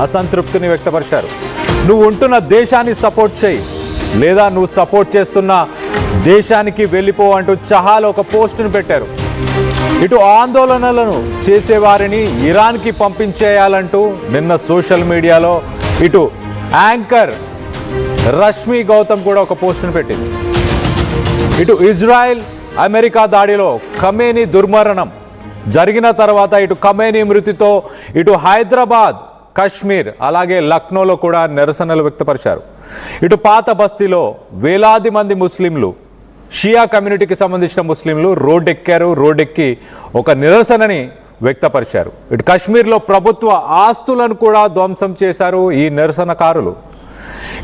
అసంతృప్తిని వ్యక్తపరిచారు. నువ్వు ఉంటున్న దేశాన్ని సపోర్ట్ చేయి లేదా నువ్వు సపోర్ట్ చేస్తున్న దేశానికి వెళ్ళిపో అంటూ చహాల్ ఒక పోస్టును పెట్టారు. ఇటు ఆందోళనలను చేసేవారిని ఇరాన్కి పంపించేయాలంటూ నిన్న సోషల్ మీడియాలో ఇటు యాంకర్ రష్మి గౌతమ్ కూడా ఒక పోస్టును పెట్టింది. ఇటు ఇజ్రాయెల్ అమెరికా దాడిలో ఖమేనీ దుర్మరణం జరిగిన తర్వాత ఇటు ఖమేనీ మృతితో ఇటు హైదరాబాద్, కశ్మీర్ అలాగే లక్నోలో కూడా నిరసనలు వ్యక్తపరిచారు. ఇటు పాత బస్తీలో వేలాది మంది ముస్లింలు, షియా కమ్యూనిటీకి సంబంధించిన ముస్లింలు రోడ్డెక్కి ఒక నిరసనని వ్యక్తపరిచారు. ఇటు కశ్మీర్లో ప్రభుత్వ ఆస్తులను కూడా ధ్వంసం చేశారు ఈ నిరసనకారులు.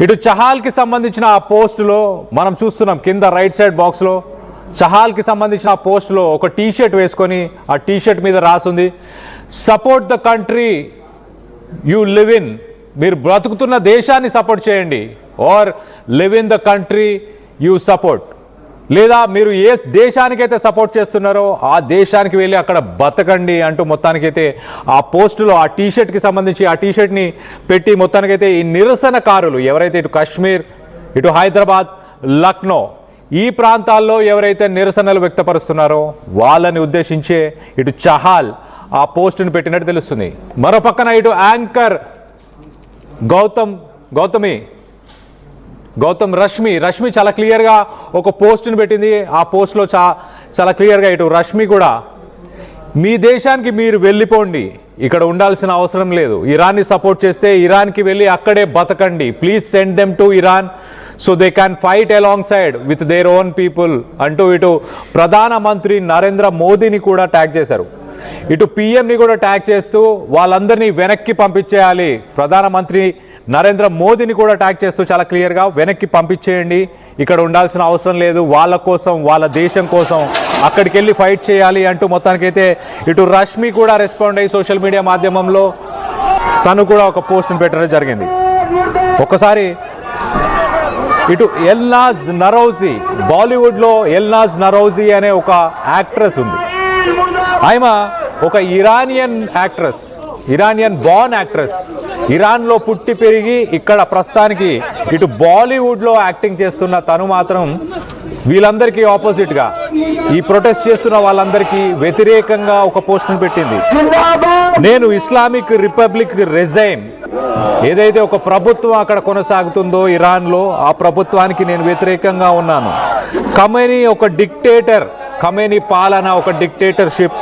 ఇటు చహాల్కి సంబంధించిన ఆ పోస్టులో మనం చూస్తున్నాం, కింద రైట్ సైడ్ బాక్స్లో చహాల్కి సంబంధించిన ఆ పోస్టులో ఒక టీషర్ట్ వేసుకొని ఆ టీషర్ట్ మీద రాసుంది, support the country you live in, మీరు బ్రతుకుతున్న దేశాన్ని సపోర్ట్ చేయండి, or live in the country you support, లేదా మీరు ఏ దేశానికైతే సపోర్ట్ చేస్తున్నారో ఆ దేశానికి వెళ్ళి అక్కడ బతకండి అంటూ మొత్తానికైతే ఆ పోస్టులో ఆ టీషర్ట్కి సంబంధించి ఆ టీషర్ట్ని పెట్టి మొత్తానికైతే ఈ నిరసనకారులు ఎవరైతే ఇటు కశ్మీర్, ఇటు హైదరాబాద్, లక్నో ఈ ప్రాంతాల్లో ఎవరైతే నిరసనలు వ్యక్తపరుస్తున్నారో వాళ్ళని ఉద్దేశించే ఇటు చహాల్ ఆ పోస్టును పెట్టినట్టు తెలుస్తుంది. మరో పక్కన ఇటు యాంకర్ రష్మి చాలా క్లియర్గా ఒక పోస్టును పెట్టింది. ఆ పోస్ట్లో చాలా క్లియర్గా ఇటు రష్మి కూడా మీ దేశానికి మీరు వెళ్ళిపోండి, ఇక్కడ ఉండాల్సిన అవసరం లేదు, ఇరాన్ని సపోర్ట్ చేస్తే ఇరాన్కి వెళ్ళి అక్కడే బతకండి, please send them to Iran so they can fight alongside with their own people అంటూ ఇటు ప్రధానమంత్రి నరేంద్ర మోదీని కూడా ట్యాగ్ చేశారు. ఇటు పిఎంని కూడా ట్యాగ్ చేస్తూ వాళ్ళందరినీ వెనక్కి పంపించేయాలి, ప్రధానమంత్రి నరేంద్ర మోదీని కూడా ట్యాగ్ చేస్తూ చాలా క్లియర్గా వెనక్కి పంపించేయండి, ఇక్కడ ఉండాల్సిన అవసరం లేదు, వాళ్ళ కోసం వాళ్ళ దేశం కోసం అక్కడికి వెళ్ళి ఫైట్ చేయాలి అంటూ మొత్తానికైతే ఇటు రష్మి కూడా రెస్పాండ్ అయ్యి సోషల్ మీడియా మాధ్యమంలో తను కూడా ఒక పోస్ట్ని పెట్టడం జరిగింది. ఒక్కసారి ఇటు ఎల్నాజ్ నరౌజీ, బాలీవుడ్లో ఎల్నాజ్ నరౌజీ అనే ఒక యాక్ట్రెస్ ఉంది. ఆమె ఒక ఇరానియన్ బార్న్ యాక్ట్రెస్, ఇరాన్లో పుట్టి పెరిగి ఇక్కడ ప్రస్తుతానికి ఇటు బాలీవుడ్లో యాక్టింగ్ చేస్తున్న తను మాత్రం వీళ్ళందరికీ ఆపోజిట్గా ఈ ప్రొటెస్ట్ చేస్తున్న వాళ్ళందరికీ వ్యతిరేకంగా ఒక పోస్టును పెట్టింది. నేను ఇస్లామిక్ రిపబ్లిక్ రెజైమ్, ఏదైతే ఒక ప్రభుత్వం అక్కడ కొనసాగుతుందో ఇరాన్లో ఆ ప్రభుత్వానికి నేను వ్యతిరేకంగా ఉన్నాను. ఖమేనీ ఒక డిక్టేటర్, ఖమేనీ పాలన ఒక డిక్టేటర్షిప్,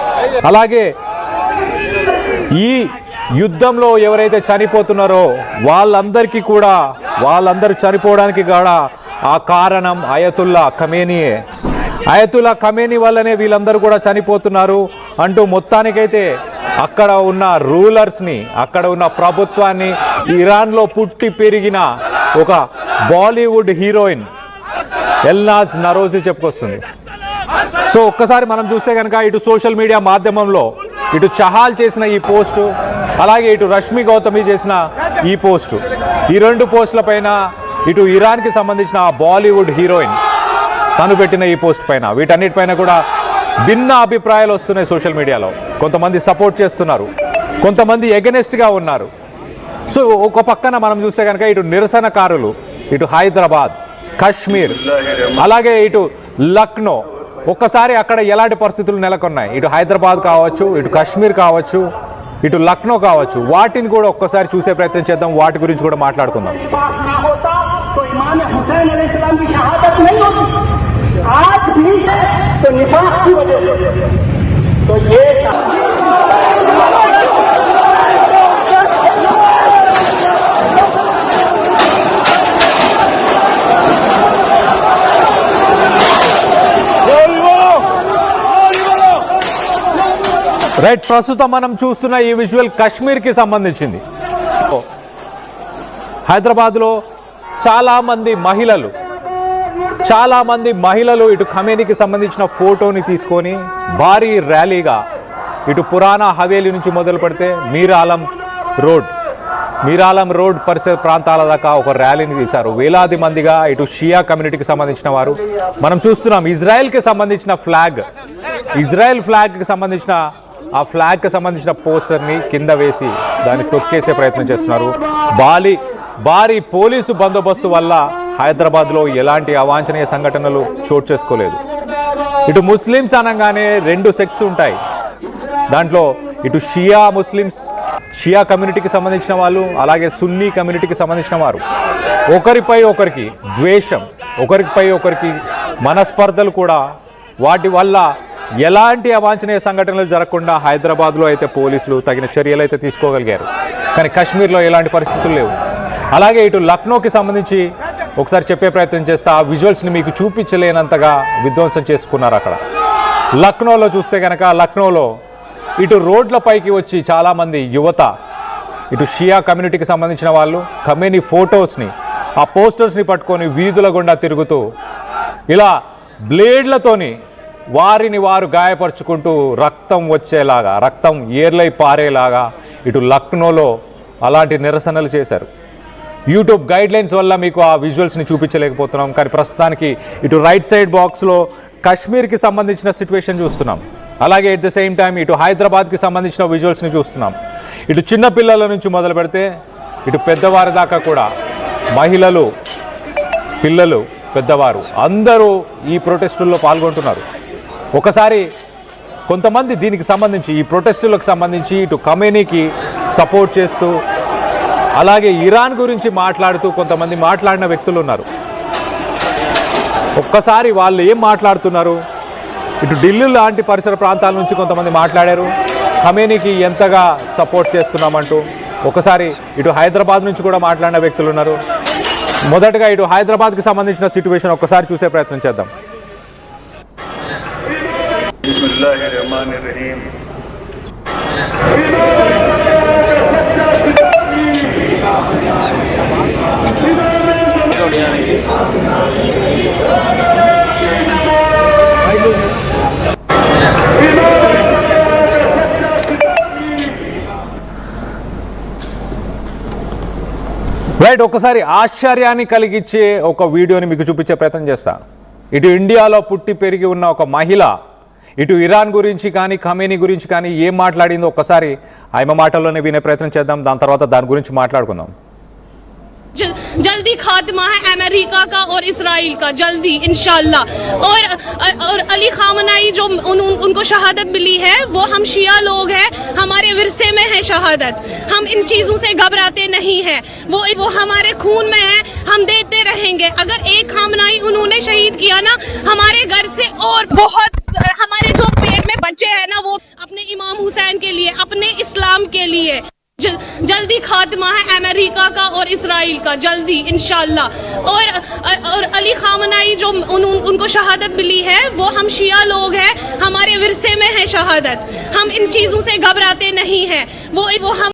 అలాగే ఈ యుద్ధంలో ఎవరైతే చనిపోతున్నారో వాళ్ళందరూ చనిపోవడానికి కూడా ఆ కారణం అయతుల్లా ఖమేనీ వల్లనే వీళ్ళందరూ కూడా చనిపోతున్నారు అంటూ మొత్తానికైతే అక్కడ ఉన్న రూలర్స్ని, అక్కడ ఉన్న ప్రభుత్వాన్ని ఇరాన్లో పుట్టి పెరిగిన ఒక బాలీవుడ్ హీరోయిన్ ఎల్నాజ్ నరౌజీ చెప్పుకొస్తుంది. సో ఒక్కసారి మనం చూస్తే కనుక ఇటు సోషల్ మీడియా మాధ్యమంలో ఇటు చహాల్ చేసిన ఈ పోస్టు, అలాగే ఇటు రష్మి గౌతమి చేసిన ఈ పోస్టు, ఈ రెండు పోస్టుల పైన ఇటు ఇరాన్కి సంబంధించిన ఆ బాలీవుడ్ హీరోయిన్ తను పెట్టిన ఈ పోస్ట్ పైన వీటన్నిటిపైన కూడా భిన్న అభిప్రాయాలు వస్తున్నాయి సోషల్ మీడియాలో. కొంతమంది సపోర్ట్ చేస్తున్నారు, కొంతమంది ఎగనెస్ట్గా ఉన్నారు. సో ఒక పక్కన మనం చూస్తే కనుక ఇటు నిరసనకారులు ఇటు హైదరాబాద్, కశ్మీర్ అలాగే ఇటు లక్నో, ఒక్కసారి అక్కడ ఎలాంటి పరిస్థితులు నెలకొన్నాయి, ఇటు హైదరాబాద్ కావచ్చు, ఇటు కశ్మీర్ కావచ్చు, ఇటు లక్నో కావచ్చు, వాటిని కూడా ఒక్కసారి చూసే ప్రయత్నం చేద్దాం, వాటి గురించి కూడా మాట్లాడుకుందాం. రైట్, ప్రస్తుతం మనం చూస్తున్న ఈ విజువల్ కశ్మీర్కి సంబంధించింది. హైదరాబాద్లో చాలామంది మహిళలు ఇటు ఖమేనీకి సంబంధించిన ఫోటోని తీసుకొని భారీ ర్యాలీగా ఇటు పురాణా హవేలీ నుంచి మొదలు పెడితే మీరాలం రోడ్ పరిసర ప్రాంతాల దాకా ఒక ర్యాలీని తీశారు. వేలాది మందిగా ఇటు షియా కమ్యూనిటీకి సంబంధించిన వారు. మనం చూస్తున్నాం ఇజ్రాయెల్కి సంబంధించిన ఫ్లాగ్కి సంబంధించిన ఆ ఫ్లాగ్కి సంబంధించిన పోస్టర్ని కింద వేసి దాన్ని తొక్కేసే ప్రయత్నం చేస్తున్నారు. భారీ పోలీసు బందోబస్తు వల్ల హైదరాబాద్లో ఎలాంటి అవాంఛనీయ సంఘటనలు చోటు చేసుకోలేదు. ఇటు ముస్లిమ్స్ అనగానే 2 సెక్ట్స్ ఉంటాయి. దాంట్లో ఇటు షియా ముస్లిమ్స్, షియా కమ్యూనిటీకి సంబంధించిన వాళ్ళు, అలాగే సున్నీ కమ్యూనిటీకి సంబంధించిన వారు. ఒకరిపై ఒకరికి ద్వేషం, ఒకరిపై ఒకరికి మనస్పర్ధలు కూడా. వాటి వల్ల ఎలాంటి అవాంఛనీయ సంఘటనలు జరగకుండా హైదరాబాద్లో అయితే పోలీసులు తగిన చర్యలు అయితే తీసుకోగలిగారు. కానీ కాశ్మీర్లో ఎలాంటి పరిస్థితులు లేవు. అలాగే ఇటు లక్నోకి సంబంధించి ఒకసారి చెప్పే ప్రయత్నం చేస్తే ఆ విజువల్స్ని మీకు చూపించలేనంతగా విధ్వంసం చేసుకున్నారు. అక్కడ లక్నోలో చూస్తే కనుక, లక్నోలో ఇటు రోడ్లపైకి వచ్చి చాలామంది యువత, ఇటు షియా కమ్యూనిటీకి సంబంధించిన వాళ్ళు ఖమేనీ ఫొటోస్ని, ఆ పోస్టర్స్ని పట్టుకొని వీధుల గుండా తిరుగుతూ ఇలా బ్లేడ్లతోని వారిని వారు గాయపరుచుకుంటూ రక్తం వచ్చేలాగా, రక్తం ఏర్లై పారేలాగా ఇటు లక్నోలో అలాంటి నిరసనలు చేశారు. యూట్యూబ్ గైడ్లైన్స్ వల్ల మీకు ఆ విజువల్స్ని చూపించలేకపోతున్నాం. కానీ ప్రస్తుతానికి ఇటు రైట్ సైడ్ బాక్స్లో కాశ్మీర్కి సంబంధించిన సిచ్యువేషన్ చూస్తున్నాం. అలాగే ఎట్ ద సేమ్ టైం ఇటు హైదరాబాద్కి సంబంధించిన విజువల్స్ని చూస్తున్నాం. ఇటు చిన్న పిల్లల నుంచి మొదలు పెడితే ఇటు పెద్దవారి దాకా కూడా, మహిళలు, పిల్లలు, పెద్దవారు అందరూ ఈ ప్రొటెస్టుల్లో పాల్గొంటున్నారు. ఒకసారి కొంతమంది దీనికి సంబంధించి, ఈ ప్రొటెస్టులకు సంబంధించి ఇటు ఖమేనీకి సపోర్ట్ చేస్తూ, అలాగే ఇరాన్ గురించి మాట్లాడుతూ కొంతమంది మాట్లాడిన వ్యక్తులు ఉన్నారు. ఒక్కసారి వాళ్ళు ఏం మాట్లాడుతున్నారు, ఇటు ఢిల్లీ లాంటి పరిసర ప్రాంతాల నుంచి కొంతమంది మాట్లాడారు ఖమేనీకి ఎంతగా సపోర్ట్ చేస్తున్నామంటూ. ఒకసారి ఇటు హైదరాబాద్ నుంచి కూడా మాట్లాడిన వ్యక్తులు ఉన్నారు. మొదటగా ఇటు హైదరాబాద్కి సంబంధించిన సిచ్యువేషన్ ఒక్కసారి చూసే ప్రయత్నం చేద్దాం. రైట్, ఒకసారి ఆశ్చర్యాన్ని కలిగించే ఒక వీడియోని మీకు చూపించే ప్రయత్నం చేస్తా. ఇటు ఇండియాలో పుట్టి పెరిగి ఉన్న ఒక మహిళ ఇటు ఇరాన్ గురించి కానీ ఖమేనీ గురించి కానీ ఏం మాట్లాడిందో ఒక్కసారి ఆమె మాటల్లోనే వినే ప్రయత్నం చేద్దాం. దాని తర్వాత దాని గురించి మాట్లాడుకుందాం. जल्दी खात्मा है अमेरिका का और इस्राइल का, जल्दी इंशाल्लाह। और अली खामनाई जो उनको शहादत मिली है, वो हम शिया लोग हैं, हमारे विरसे में है शहादत। हम इन चीज़ों से घबराते नहीं हैं, वो हमारे खून में है, हम देते रहेंगे। अगर एक खामनाई उन्होंने शहीद किया ना, हमारे घर से और बहुत हमारे जो पेट में बच्चे हैं ना, वो अपने इमाम हुसैन के लिए, अपने इस्लाम के लिए जल्दी खात्मा है अमेरिका का और इस्राइल का, जल्दी इंशाल्लाह। और अली खामनाई जो उनको शहादत मिली है, वो हम शिया लोग हैं, हमारे विरसे में है शहादत। हम इन चीज़ों से घबराते नहीं हैं, वो हम